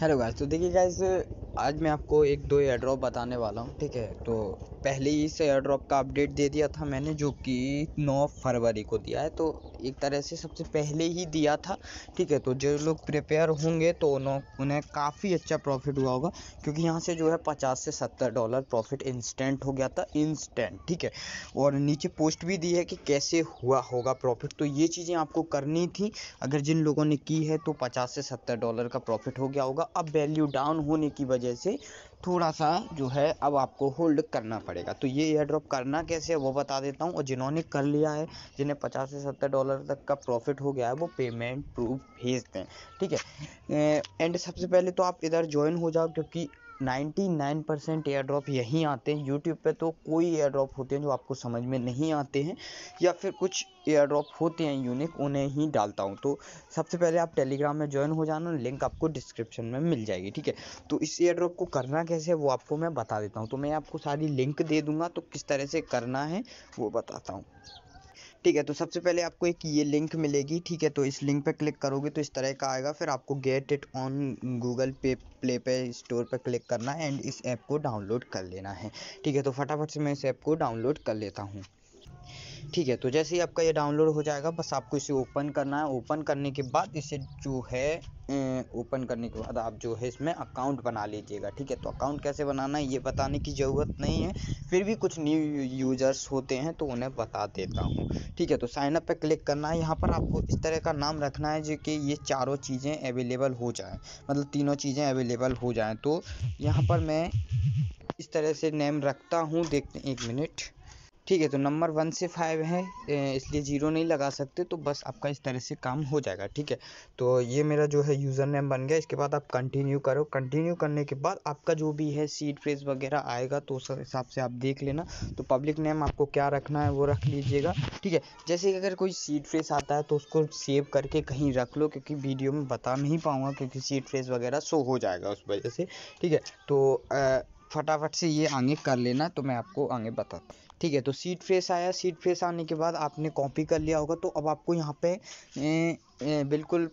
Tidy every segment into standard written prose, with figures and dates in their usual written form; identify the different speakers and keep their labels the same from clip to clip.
Speaker 1: Hello guys. तो देखिए guys, आज मैं आपको एक दो एयर ड्रॉप बताने वाला हूँ। ठीक है, तो पहले ही इस एयर ड्रॉप का अपडेट दे दिया था मैंने, जो कि 9 फरवरी को दिया है। तो एक तरह से सबसे पहले ही दिया था। ठीक है, तो जो लोग प्रिपेयर होंगे तो उन्हें काफ़ी अच्छा प्रॉफिट हुआ होगा, क्योंकि यहाँ से जो है $50 से $70 प्रॉफिट इंस्टेंट हो गया था, इंस्टेंट। ठीक है, और नीचे पोस्ट भी दी है कि कैसे हुआ होगा प्रॉफिट। तो ये चीज़ें आपको करनी थी। अगर जिन लोगों ने की है तो $50 से $70 का प्रॉफिट हो गया होगा। अब वैल्यू डाउन होने की वजह से थोड़ा सा जो है अब आपको होल्ड करना पड़ेगा। तो ये एयर ड्रॉप करना कैसे है वो बता देता हूँ। और जिन्होंने कर लिया है, जिन्हें $50 से $70 तक का प्रॉफिट हो गया है, वो पेमेंट प्रूफ भेज दें। ठीक है, एंड सबसे पहले तो आप इधर ज्वाइन हो जाओ, क्योंकि 99% एयर ड्रॉप यहीं आते हैं। यूट्यूब पे तो कोई एयर ड्रॉप होते हैं जो आपको समझ में नहीं आते हैं, या फिर कुछ एयर ड्रॉप होते हैं यूनिक, उन्हें ही डालता हूँ। तो सबसे पहले आप टेलीग्राम में ज्वाइन हो जाना, लिंक आपको डिस्क्रिप्शन में मिल जाएगी। ठीक है, तो इस एयर ड्रॉप को करना कैसे है वो आपको मैं बता देता हूँ। तो मैं आपको सारी लिंक दे दूंगा, तो किस तरह से करना है वो बताता हूँ। ठीक है, तो सबसे पहले आपको एक ये लिंक मिलेगी। ठीक है, तो इस लिंक पे क्लिक करोगे तो इस तरह का आएगा। फिर आपको गेट इट ऑन गूगल पे प्ले पे स्टोर पे क्लिक करना है एंड इस ऐप को डाउनलोड कर लेना है। ठीक है, तो फटाफट से मैं इस ऐप को डाउनलोड कर लेता हूँ। ठीक है, तो जैसे ही आपका ये डाउनलोड हो जाएगा, बस आपको इसे ओपन करना है। ओपन करने के बाद इसे जो है ओपन करने के बाद आप जो है इसमें अकाउंट बना लीजिएगा। ठीक है, तो अकाउंट कैसे बनाना है ये बताने की ज़रूरत नहीं है, फिर भी कुछ न्यू यूज़र्स होते हैं तो उन्हें बता देता हूँ। ठीक है, तो साइन अप पे क्लिक करना है। यहाँ पर आपको इस तरह का नाम रखना है जो कि ये चारों चीज़ें अवेलेबल हो जाएँ, मतलब तीनों चीज़ें अवेलेबल हो जाएँ। तो यहाँ पर मैं इस तरह से नेम रखता हूँ, देखते हैं 1 मिनट। ठीक है, तो नंबर 1 से 5 है, इसलिए 0 नहीं लगा सकते, तो बस आपका इस तरह से काम हो जाएगा। ठीक है, तो ये मेरा जो है यूज़र नेम बन गया। इसके बाद आप कंटिन्यू करो। कंटिन्यू करने के बाद आपका जो भी है सीड फ्रेज वगैरह आएगा, तो उस हिसाब से आप देख लेना। तो पब्लिक नेम आपको क्या रखना है वो रख लीजिएगा। ठीक है, जैसे अगर कोई सीड फ्रेज आता है तो उसको सेव करके कहीं रख लो, क्योंकि वीडियो में बता नहीं पाऊँगा, क्योंकि सीड फ्रेज वगैरह शो हो जाएगा उस वजह से। ठीक है, तो फटाफट से ये आगे कर लेना, तो मैं आपको आगे बताता हूँ। ठीक है, तो सीड फ्रेश आया। सीड फ्रेश आने के बाद आपने कॉपी कर लिया होगा, तो अब आपको यहाँ पे बिल्कुल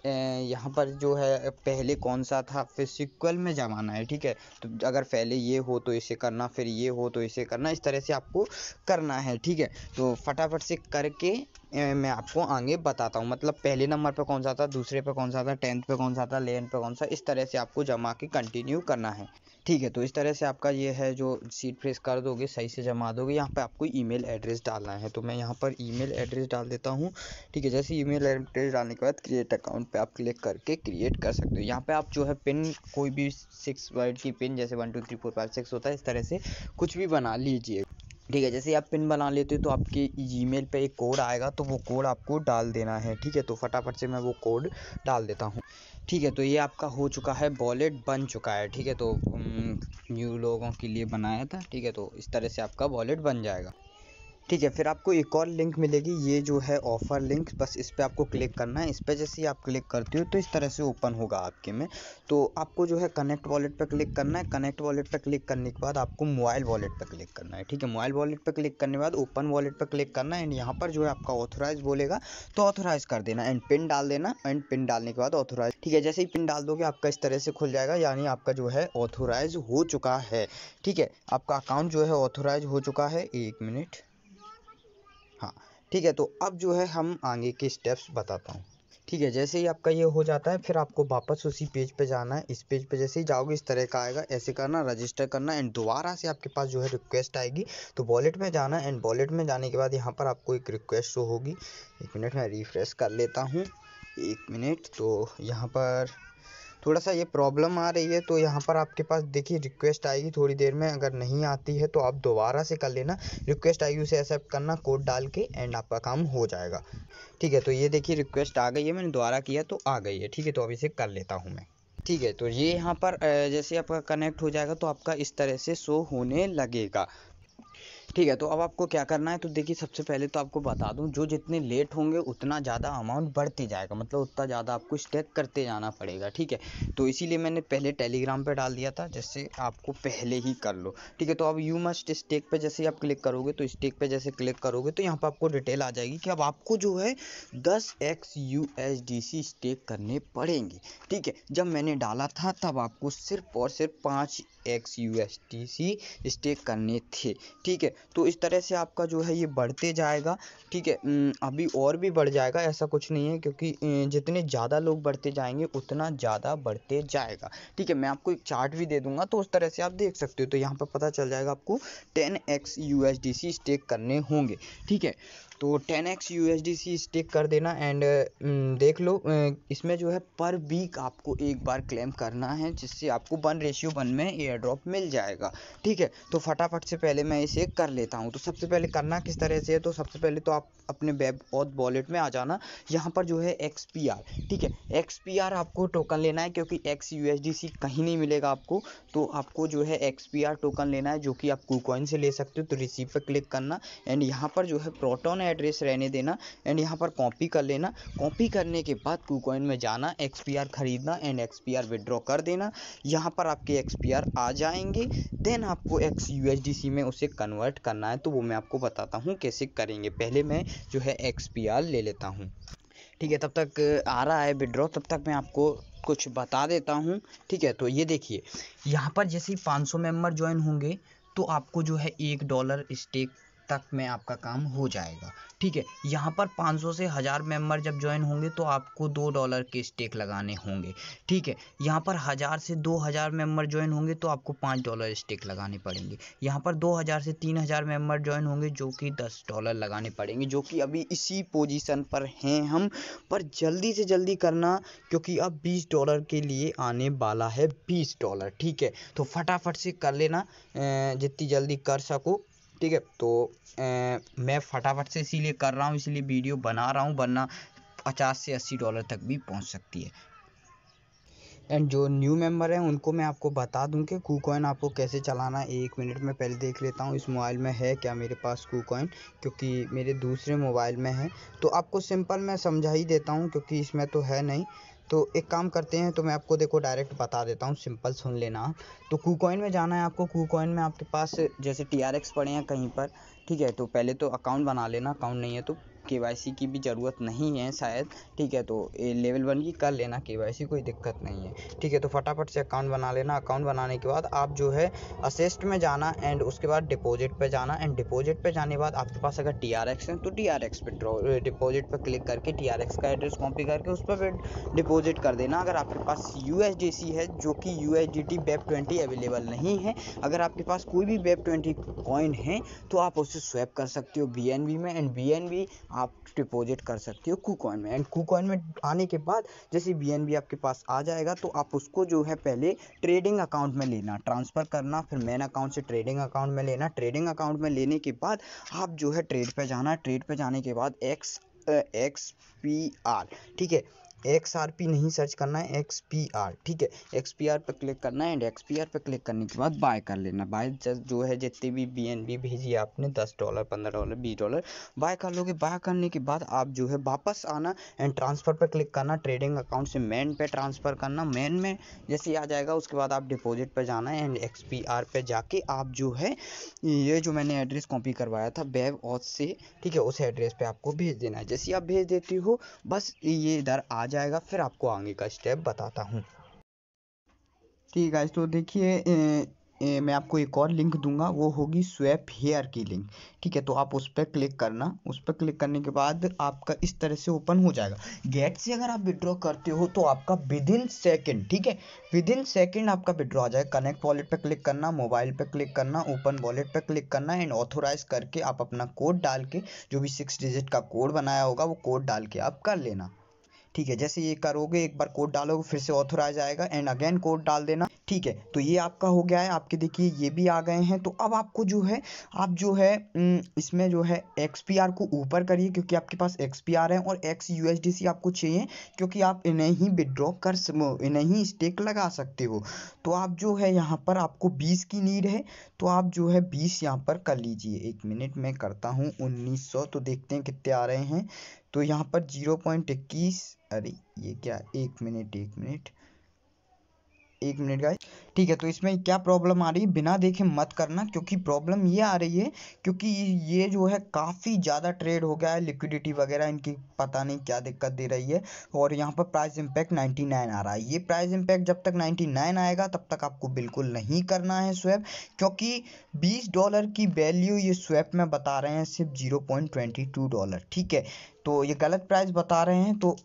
Speaker 1: यहाँ पर जो है पहले कौन सा था, फिर सीक्वल में जमाना है। ठीक है, तो अगर पहले ये हो तो इसे करना, फिर ये हो तो इसे करना, इस तरह से आपको करना है। ठीक है, तो फटाफट से करके मैं आपको आगे बताता हूँ। मतलब पहले नंबर पे कौन सा था, दूसरे पे कौन सा था, 10th पे कौन सा था, 11th पे कौन सा, इस तरह से आपको जमा के कंटिन्यू करना है। ठीक है, तो इस तरह से आपका ये है जो सीड फ्रेश कर दोगे, सही से जमा दोगे। यहाँ पे आपको ईमेल एड्रेस डालना है, तो मैं यहाँ पर ईमेल एड्रेस डाल देता हूँ। ठीक है, जैसे ईमेल एड्रेस डालने के बाद क्रिएट अकाउंट पे आप क्लिक करके क्रिएट कर सकते हो। यहाँ पे आप जो है पिन, कोई भी 6 वर्ड की पिन, जैसे 1 2 3 4 5 6 होता है, इस तरह से कुछ भी बना लीजिए। ठीक है, जैसे आप पिन बना लेते हो तो आपके जीमेल पे एक कोड आएगा, तो वो कोड आपको डाल देना है। ठीक है, तो फटाफट से मैं वो कोड डाल देता हूँ। ठीक है, तो ये आपका हो चुका है, वॉलेट बन चुका है। ठीक है, तो न्यू लोगों के लिए बनाया था। ठीक है, तो इस तरह से आपका वॉलेट बन जाएगा। ठीक है, फिर आपको एक और लिंक मिलेगी, ये जो है ऑफ़र लिंक, बस इस पर आपको क्लिक करना है। इस पर जैसे ही आप क्लिक करते हो तो इस तरह से ओपन होगा आपके में। तो आपको जो है कनेक्ट वॉलेट पर क्लिक करना है। कनेक्ट वॉलेट पर क्लिक करने के बाद आपको मोबाइल वॉलेट पर क्लिक करना है। ठीक है, मोबाइल वॉलेट पर क्लिक करने के बाद ओपन वॉलेट पर क्लिक करना है, एंड यहाँ पर जो है आपका ऑथोराइज बोलेगा तो ऑथोराइज कर देना, एंड पिन डाल देना, एंड पिन डालने के बाद ऑथोराइज। ठीक है, जैसे ही पिन डाल दोगे आपका इस तरह से खुल जाएगा, यानी आपका जो है ऑथोराइज हो चुका है। ठीक है, आपका अकाउंट जो है ऑथोराइज हो चुका है। 1 मिनट। हाँ, ठीक है, तो अब जो है हम आगे के स्टेप्स बताता हूँ। ठीक है, जैसे ही आपका ये हो जाता है, फिर आपको वापस उसी पेज पे जाना है। इस पेज पे जैसे ही जाओगे इस तरह का आएगा, ऐसे करना, रजिस्टर करना, एंड दोबारा से आपके पास जो है रिक्वेस्ट आएगी, तो वॉलेट में जाना, एंड वॉलेट में जाने के बाद यहाँ पर आपको एक रिक्वेस्ट शो होगी। 1 मिनट मैं रिफ्रेश कर लेता हूँ। 1 मिनट। तो यहाँ पर थोड़ा सा ये प्रॉब्लम आ रही है, तो यहाँ पर आपके पास देखिए रिक्वेस्ट आएगी थोड़ी देर में। अगर नहीं आती है तो आप दोबारा से कर लेना। रिक्वेस्ट आएगी, उसे एक्सेप्ट करना कोड डाल के, एंड आपका काम हो जाएगा। ठीक है, तो ये देखिए रिक्वेस्ट आ गई है, मैंने दोबारा किया तो आ गई है। ठीक है, तो अब इसे कर लेता हूँ मैं। ठीक है, तो ये यहाँ पर जैसे आपका कनेक्ट हो जाएगा तो आपका इस तरह से शो होने लगेगा। ठीक है, तो अब आपको क्या करना है, तो देखिए सबसे पहले तो आपको बता दूं, जो जितने लेट होंगे उतना ज़्यादा अमाउंट बढ़ते जाएगा, मतलब उतना ज़्यादा आपको स्टेक करते जाना पड़ेगा। ठीक है, तो इसीलिए मैंने पहले टेलीग्राम पे डाल दिया था, जिससे आपको पहले ही कर लो। ठीक है, तो अब यू मस्ट स्टेक पे जैसे आप क्लिक करोगे, तो स्टेक पे जैसे क्लिक करोगे तो यहाँ पर आपको डिटेल आ जाएगी कि अब आपको जो है 10x USDC स्टेक करने पड़ेंगे। ठीक है, जब मैंने डाला था तब आपको सिर्फ और सिर्फ 5x USDC स्टेक करने थे। ठीक है, तो इस तरह से आपका जो है ये बढ़ते जाएगा। ठीक है, अभी और भी बढ़ जाएगा, ऐसा कुछ नहीं है, क्योंकि जितने ज़्यादा लोग बढ़ते जाएंगे उतना ज़्यादा बढ़ते जाएगा। ठीक है, मैं आपको एक चार्ट भी दे दूंगा, तो उस तरह से आप देख सकते हो, तो यहाँ पर पता चल जाएगा आपको 10x USDC स्टेक करने होंगे। ठीक है, तो 10x USDC स्टेक कर देना एंड देख लो, इसमें जो है पर वीक आपको एक बार क्लेम करना है, जिससे आपको 1:1 में एयर ड्रॉप मिल जाएगा। ठीक है, तो फटाफट से पहले मैं इसे कर लेता हूँ। तो सबसे पहले करना किस तरह से है, तो सबसे पहले तो आप अपने वेब ऑथ वॉलेट में आ जाना, यहाँ पर जो है XPR। ठीक है, XPR आपको टोकन लेना है, क्योंकि x USDC कहीं नहीं मिलेगा आपको, तो आपको जो है XPR टोकन लेना है, जो कि आप KuCoin से ले सकते हो। तो रिसीव पर क्लिक करना एंड यहाँ पर जो है प्रोटोन एड्रेस रहने देना एंड यहाँ पर कॉपी कर लेना। कॉपी करने के बाद KuCoin में जाना, XPR खरीदना एंड XPR विड्रॉ कर देना। यहाँ पर आपके XPR आ जाएंगे, देन आपको x USDC में उसे कन्वर्ट करना है, तो वो मैं आपको बताता हूँ कैसे करेंगे। पहले मैं जो है XPR ले लेता हूँ। ठीक है, तब तक आ रहा है विड्रॉ, तब तक मैं आपको कुछ बता देता हूँ। ठीक है, तो ये देखिए यहाँ पर जैसे ही 500 मेंबर ज्वाइन होंगे तो आपको जो है $1 स्टेक तक में आपका काम हो जाएगा। ठीक है, यहाँ पर 500 से 1000 मेंबर जब ज्वाइन होंगे तो आपको $2 के स्टेक लगाने होंगे। ठीक है, यहाँ पर 1000 से 2000 मेंबर ज्वाइन होंगे तो आपको $5 स्टेक लगाने पड़ेंगे। यहाँ पर 2000 से 3000 मेंबर ज्वाइन होंगे जो कि $10 लगाने पड़ेंगे, जो कि अभी इसी पोजीशन पर हैं हम। पर जल्दी से जल्दी करना, क्योंकि अब $20 के लिए आने वाला है $20। ठीक है, तो फटाफट से कर लेना, जितनी जल्दी कर सको। ठीक है, तो मैं फटाफट से इसीलिए कर रहा हूँ, इसीलिए वीडियो बना रहा हूँ, वरना $50 से $80 तक भी पहुँच सकती है। एंड जो न्यू मेंबर हैं उनको मैं आपको बता दूं कि KuCoin आपको कैसे चलाना है। 1 मिनट में पहले देख लेता हूँ इस मोबाइल में है क्या मेरे पास KuCoin, क्योंकि मेरे दूसरे मोबाइल में है। तो आपको सिंपल मैं समझा ही देता हूँ, क्योंकि इसमें तो है नहीं। तो एक काम करते हैं, तो मैं आपको देखो डायरेक्ट बता देता हूँ, सिंपल सुन लेना आप। तो KuCoin में जाना है आपको। KuCoin में आपके पास जैसे TRX पड़े हैं कहीं पर। ठीक है, तो पहले तो अकाउंट बना लेना, अकाउंट नहीं है तो KYC की भी ज़रूरत नहीं है शायद। ठीक है, तो लेवल 1 की कर लेना KYC, कोई दिक्कत नहीं है। ठीक है, तो फटाफट से अकाउंट बना लेना। अकाउंट बनाने के बाद आप जो है असिस्ट में जाना एंड उसके बाद डिपॉजिट पे जाना एंड डिपॉजिट पे जाने के बाद आपके पास अगर TRX है तो TRX पे डिपॉजिट पे क्लिक करके TRX का एड्रेस कॉपी करके उस पर डिपॉजिट कर देना। अगर आपके पास USDC है, जो कि USDT Web20 अवेलेबल नहीं है, अगर आपके पास कोई भी Web20 कॉइन है तो आप उसे स्वैप कर सकते हो BNB में एंड BNB आप डिपॉजिट कर सकते हो KuCoin में। एंड KuCoin में आने के बाद जैसे BNB आपके पास आ जाएगा तो आप उसको जो है पहले ट्रेडिंग अकाउंट में लेना, ट्रांसफ़र करना, फिर मेन अकाउंट से ट्रेडिंग अकाउंट में लेना। ट्रेडिंग अकाउंट में लेने के बाद आप जो है ट्रेड पे जाना। ट्रेड पे जाने के बाद XPR, ठीक है, XRP नहीं सर्च करना है, XPR। ठीक है, XPR पे क्लिक करना है एंड XPR पे क्लिक करने के बाद बाय कर लेना। बाय जो है जितने भी BNB भेजी आपने $10 $15 $20 बाय कर लोगे। बाय करने के बाद आप जो है वापस आना एंड ट्रांसफ़र पे क्लिक करना। ट्रेडिंग अकाउंट से मेन पे ट्रांसफ़र करना। मेन में जैसे ही आ जाएगा उसके बाद आप डिपॉजिट पे जाना है एंड XPR पे जाके आप जो है ये जो मैंने एड्रेस कॉपी करवाया था वेब ऑथ से, ठीक है, उस एड्रेस पे आपको भेज देना है। जैसे ही आप भेज देती हो बस ये इधर आ जाएगा, फिर आपको आगे का स्टेप बताता हूँ। ठीक है, तो देखिए मैं आपको एक और लिंक दूंगा, वो होगी स्वैप हेयर की लिंक। ठीक है, तो आप उस पर क्लिक करना। उस पर क्लिक करने के बाद आपका इस तरह से ओपन हो जाएगा। गेट से अगर आप विड्रॉ करते हो तो आपका विदिन सेकंड, ठीक है, विदिन सेकंड आपका विड्रॉ आ जाएगा। कनेक्ट वॉलेट पे क्लिक करना, मोबाइल पे क्लिक करना, ओपन वॉलेट पे क्लिक करना एंड ऑथोराइज करके आप अपना कोड डाल के, जो भी 6 डिजिट का कोड बनाया होगा वो कोड डाल के आप कर लेना। ठीक है। जैसे ये करोगे, एक बार कोड डालोगे, फिर से ऑथराइज आएगा एंड अगेन कोड डाल देना, ठीक है। तो ये आपका हो गया है। आपके देखिए ये भी आ गए हैं। तो अब आपको जो है, आप जो है इसमें जो है XPR को ऊपर करिए, क्योंकि आपके पास XPR है, और XUSDC आपको चाहिए, क्योंकि आप इन्हें ही विड्रॉ इन्हें ही स्टेक लगा सकते हो। तो आप जो है यहाँ पर आपको 20 की नीड है, तो आप जो है 20 यहाँ पर कर लीजिए। 1 मिनट में करता हूँ 1900, तो देखते हैं कितने आ रहे हैं। तो यहाँ पर 0.21, अरे ये क्या, 1 मिनट गाइस, ठीक है। तो इसमें क्या प्रॉब्लम आ रही है, बिना देखे मत करना, क्योंकि प्रॉब्लम ये आ रही है क्योंकि ये जो है काफ़ी ज़्यादा ट्रेड हो गया है, लिक्विडिटी वगैरह इनकी पता नहीं क्या दिक्कत दे रही है। और यहाँ पर प्राइस इम्पैक्ट 99 आ रहा है। ये प्राइस इम्पैक्ट जब तक 99 आएगा तब तक आपको बिल्कुल नहीं करना है स्वैप, क्योंकि $20 की वैल्यू ये स्वैप में बता रहे हैं सिर्फ $0.22, ठीक है। तो ये गलत प्राइस बता रहे हैं। तो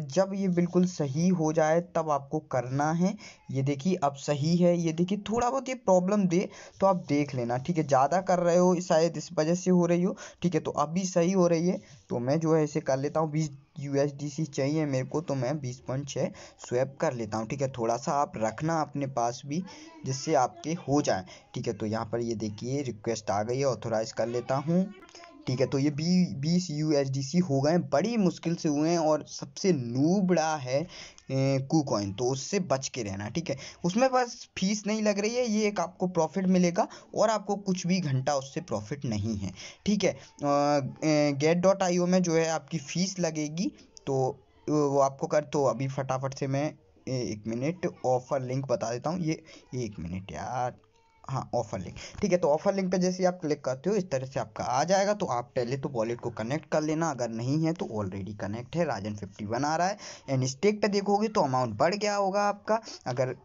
Speaker 1: जब ये बिल्कुल सही हो जाए तब आपको करना है। ये देखिए अब सही है, ये देखिए थोड़ा बहुत ये प्रॉब्लम दे तो आप देख लेना, ठीक है। ज़्यादा कर रहे हो शायद इस वजह से हो रही हो, ठीक है। तो अभी सही हो रही है, तो मैं जो है इसे कर लेता हूँ। 20 USDC चाहिए मेरे को, तो मैं 20.6 स्वैप कर लेता हूँ, ठीक है। थोड़ा सा आप रखना अपने पास भी, जिससे आपके हो जाए, ठीक है। तो यहाँ पर ये देखिए रिक्वेस्ट आ गई है, ऑथोराइज कर लेता हूँ, ठीक है। तो ये 20 USDC हो गए, बड़ी मुश्किल से हुए हैं, और सबसे नूबड़ा है KuCoin, तो उससे बच के रहना, ठीक है। उसमें बस फीस नहीं लग रही है, ये एक आपको प्रॉफिट मिलेगा, और आपको कुछ भी घंटा उससे प्रॉफिट नहीं है, ठीक है। get.io में जो है आपकी फीस लगेगी, तो वो आपको कर, तो अभी फटाफट से मैं 1 मिनट ऑफर लिंक बता देता हूँ। ये 1 मिनट यार, हाँ ऑफर लिंक, ठीक है। तो ऑफर लिंक पे जैसे आप क्लिक करते हो इस तरह से आपका आ जाएगा। तो आप पहले तो वॉलेट को कनेक्ट कर लेना, अगर नहीं है तो ऑलरेडी कनेक्ट है, राजन 51 आ रहा है। एंड स्टेक पे देखोगे तो अमाउंट बढ़ गया होगा आपका, अगर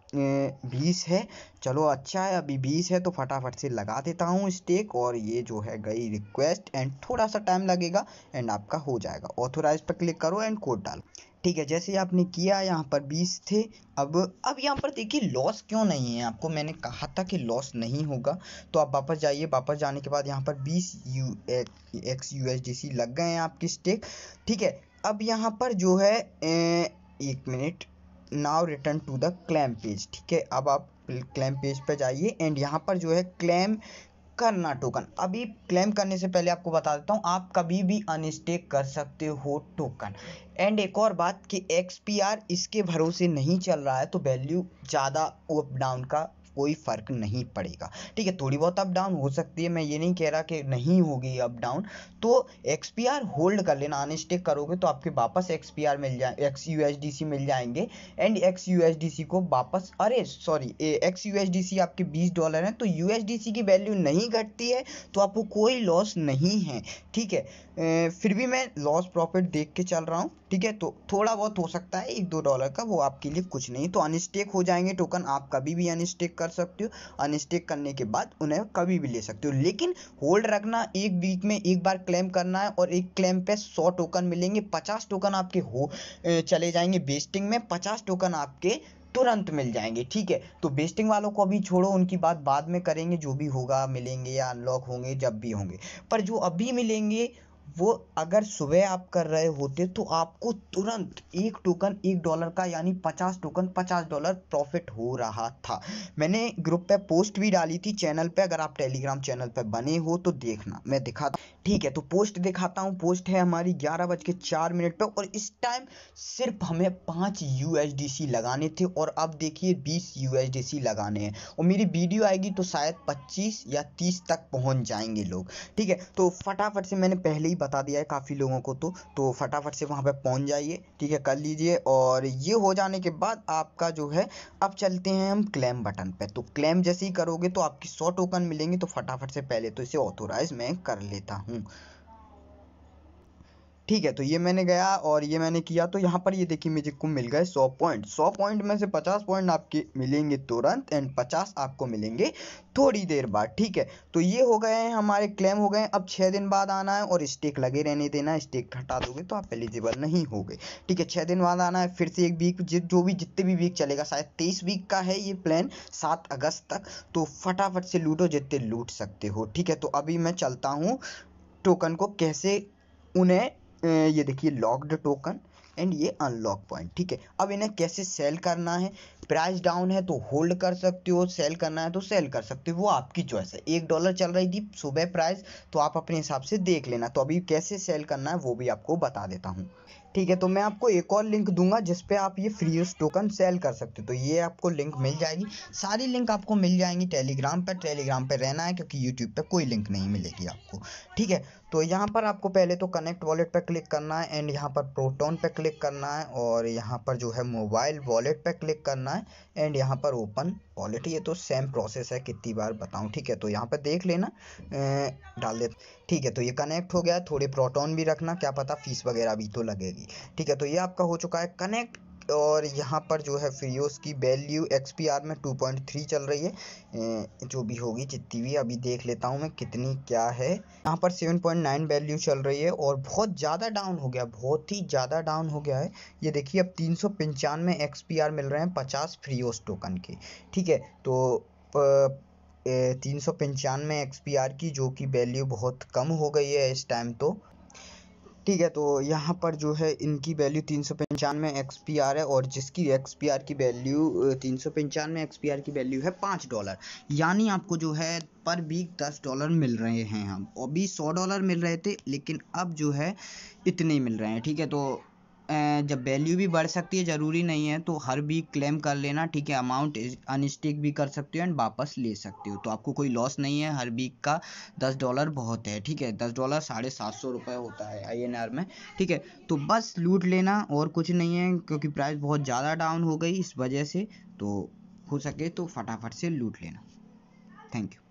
Speaker 1: 20 है, चलो अच्छा है, अभी 20 है तो फटाफट से लगा देता हूँ स्टेक। और ये जो है गई रिक्वेस्ट, एंड थोड़ा सा टाइम लगेगा एंड आपका हो जाएगा। ऑथोराइज पर क्लिक करो एंड कोड डालो, ठीक है। जैसे आपने किया, यहाँ पर 20 थे। अब यहाँ पर देखिए लॉस क्यों नहीं है, आपको मैंने कहा था कि लॉस नहीं होगा। तो आप वापस जाइए, वापस जाने के बाद यहाँ पर 20 XUSDC लग गए हैं आपकी स्टेक, ठीक है। अब यहाँ पर जो है 1 minute, now return to the claim page, ठीक है। अब आप क्लेम पेज पे जाइए एंड यहाँ पर जो है क्लेम करना टोकन। अभी क्लेम करने से पहले आपको बता देता हूँ, आप कभी भी अनस्टेक कर सकते हो टोकन। एंड एक और बात कि XPR इसके भरोसे नहीं चल रहा है, तो वैल्यू ज़्यादा अप डाउन का कोई फ़र्क नहीं पड़ेगा, ठीक है। थोड़ी बहुत अप डाउन हो सकती है, मैं ये नहीं कह रहा कि नहीं होगी अप डाउन। तो XPR होल्ड कर लेना, अनस्टेक करोगे तो आपके वापस XPR मिल जाए, XUSDC मिल जाएंगे। एंड XUSDC को वापस, अरे सॉरी, XUSDC आपके $20 हैं, तो USDC की वैल्यू नहीं घटती है, तो आपको कोई लॉस नहीं है, ठीक है। फिर भी मैं लॉस प्रॉफिट देख के चल रहा हूँ, ठीक है। तो थोड़ा बहुत हो सकता है $1-2 का, वो आपके लिए कुछ नहीं। तो अनस्टेक हो जाएंगे टोकन, आप कभी भी अनस्टेक कर सकते हो। अनस्टेक करने के बाद उन्हें कभी भी ले सकते हो, लेकिन होल्ड रखना। एक वीक में एक बार क्लेम करना है, और एक क्लेम पे 100 टोकन मिलेंगे। 50 टोकन आपके चले जाएंगे वेस्टिंग में, 50 टोकन आपके तुरंत मिल जाएंगे, ठीक है। तो वेस्टिंग वालों को अभी छोड़ो, उनकी बात बाद में करेंगे, जो भी होगा मिलेंगे या अनलॉक होंगे जब भी होंगे। पर जो अभी मिलेंगे, वो अगर सुबह आप कर रहे होते तो आपको तुरंत एक टोकन $1 का, यानी 50 टोकन $50 प्रॉफिट हो रहा था। मैंने ग्रुप पे पोस्ट भी डाली थी, चैनल पे, अगर आप टेलीग्राम चैनल पे बने हो तो देखना, मैं दिखाता, ठीक है। तो पोस्ट दिखाता हूँ, पोस्ट है हमारी 11:04 पे, और इस टाइम सिर्फ हमें 5 USDC लगाने थे, और अब देखिए 20 USDC लगाने हैं। और मेरी वीडियो आएगी तो शायद 25 या 30 तक पहुँच जाएंगे लोग, ठीक है। तो फटाफट से, मैंने पहले ही बता दिया है काफ़ी लोगों को, तो फटाफट से वहाँ पे पहुँच जाइए, ठीक है, कर लीजिए। और ये हो जाने के बाद आपका जो है, अब चलते हैं हम क्लेम बटन पे। तो क्लेम जैसे ही करोगे तो आपकी 100 टोकन मिलेंगे। तो फटाफट से पहले तो इसे ऑथोराइज मैं कर लेता हूँ, ठीक है। तो ये मैंने गया और ये मैंने किया, तो यहाँ पर ये देखिए मुझे को मिल गए 100 पॉइंट। 100 पॉइंट में से 50 पॉइंट आपके मिलेंगे तुरंत, एंड 50 आपको मिलेंगे थोड़ी देर बाद, ठीक है। तो ये हो गए हैं हमारे क्लेम, हो गए। अब 6 दिन बाद आना है और स्टेक लगे रहने देना है। स्टेक हटा दोगे तो आप एलिजिबल नहीं होगे, ठीक है। 6 दिन बाद आना है, फिर से एक वीक, जो भी जितने भी वीक चलेगा, शायद 23 वीक का है ये प्लान, 7 अगस्त तक। तो फटाफट से लूटो जितने लूट सकते हो, ठीक है। तो अभी मैं चलता हूँ टोकन को कैसे उन्हें, ये देखिए लॉक्ड टोकन, एंड ये अनलॉक पॉइंट। ठीक है, अब इन्हें कैसे सेल करना है, प्राइस डाउन है तो होल्ड कर सकते हो, सेल करना है तो सेल कर सकते हो, वो आपकी चॉइस है। $1 चल रही थी सुबह प्राइस, तो आप अपने हिसाब से देख लेना। तो अभी कैसे सेल करना है वो भी आपको बता देता हूँ। ठीक है, तो मैं आपको एक और लिंक दूंगा जिस पे आप ये फ्री टोकन सेल कर सकते हो। तो ये आपको लिंक मिल जाएगी, सारी लिंक आपको मिल जाएंगी टेलीग्राम पर। टेलीग्राम पे रहना है क्योंकि यूट्यूब पे कोई लिंक नहीं मिलेगी आपको। ठीक है, तो यहाँ पर आपको पहले तो कनेक्ट वॉलेट पे क्लिक करना है एंड यहाँ पर प्रोटोन पे क्लिक करना है और यहाँ पर जो है मोबाइल वॉलेट पे क्लिक करना है एंड यहाँ पर ओपन वॉलेट। ये तो सेम प्रोसेस है, कितनी बार बताऊँ। ठीक है, तो यहाँ पर देख लेना, डाल दे। ठीक है, तो ये कनेक्ट हो गया। थोड़े प्रोटोन भी रखना, क्या पता फीस वगैरह भी तो लगेगी। ठीक है, तो ये आपका हो चुका है कनेक्ट। और यहाँ पर जो है फ्रीओस की वैल्यू XPR में 2.3 चल रही है, जो भी होगी जितनी भी, अभी देख लेता हूँ मैं कितनी क्या है। यहाँ पर 7.9 वैल्यू चल रही है और बहुत ज़्यादा डाउन हो गया, बहुत ही ज़्यादा डाउन हो गया है। ये देखिए अब 395 XPR मिल रहे हैं 50 फ्रीओस टोकन के। ठीक है, तो 395 XPR की, जो कि वैल्यू बहुत कम हो गई है इस टाइम तो। ठीक है, तो यहाँ पर जो है इनकी वैल्यू 395 XPR है और जिसकी XPR की वैल्यू 395 XPR की वैल्यू है $5। यानी आपको जो है पर वीक $10 मिल रहे हैं। हम अभी $100 मिल रहे थे, लेकिन अब जो है इतने ही मिल रहे हैं। ठीक है, तो जब वैल्यू भी बढ़ सकती है, ज़रूरी नहीं है, तो हर वीक क्लेम कर लेना। ठीक है, अमाउंट अनस्टिक भी कर सकते हो एंड वापस ले सकते हो, तो आपको कोई लॉस नहीं है। हर वीक का $10 बहुत है। ठीक है, $10 750 होता है INR में। ठीक है, तो बस लूट लेना और कुछ नहीं है, क्योंकि प्राइस बहुत ज़्यादा डाउन हो गई इस वजह से। तो हो सके तो फटाफट से लूट लेना। Thank you.